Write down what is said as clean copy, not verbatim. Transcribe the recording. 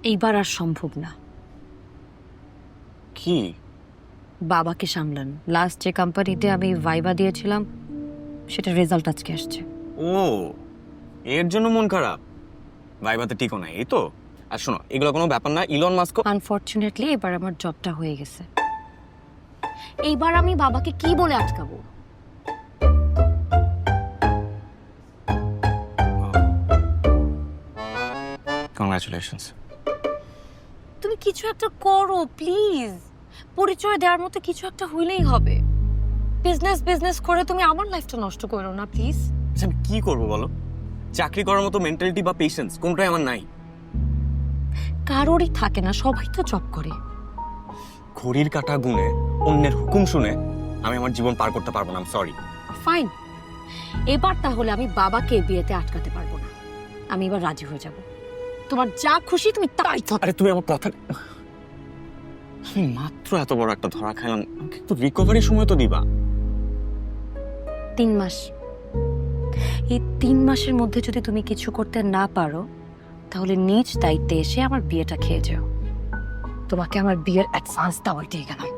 এইবার আর সম্ভব না। কি? বাবাকে সামলান। লাস্ট যে কোম্পানিতে আমি ভাইবা দিয়েছিলাম সেটার রেজাল্ট আজকে আসছে। ও, এর জন্য মন খারাপ? ভাইভাতে টিকো নাই, এই তো। আর শোনো, এগুলো কোনো ব্যাপার না। ইলন মাস্ক আনফরচুনেটলি এবার আমার জবটা হয়ে গেছে। এইবার আমি বাবাকে কি বলে আটকাবো? কংগ্রাচুলেশনস। তুমি কিছু একটা করো প্লিজ। পরিচয় দেওয়ার মতো কিছু একটা হইলেই হবে। বিজনেস বিজনেস করে তুমি আমার লাইফটা নষ্ট করো না প্লিজ। আচ্ছা, আমি কি করবো বলো? চাকরি করার মতো মেন্টালিটি বা পেশেন্স কোনটাই আমার নাই। কারোরই থাকে না, সবাই তো জব করে। ঘড়ির কাঁটা গুনে অন্যের হুকুম শুনে আমি আমার জীবন পার করতে পারবো না। সরি। ফাইন, এবার তাহলে আমি বাবাকে বিয়েতে আটকাতে পারবো না। আমি এবার রাজি হয়ে যাব। তোমার যা খুশি তুমি তাই করো। আরে তুমি আমার কথা, আমি মাত্র এত বড় একটা ধরা খাইলাম, আমাকে একটু রিকভারি সময় তো দিবা। 3 মাস। এই 3 মাসের মধ্যে যদি তুমি কিছু করতে না পারো তাহলে নিজ দায়িত্বে এসে আমার বিয়েটা খেয়ে যাও। তোমাকে আমার বিয়ের অ্যাডভান্স দেওয়ার দিয়ে গেলাম।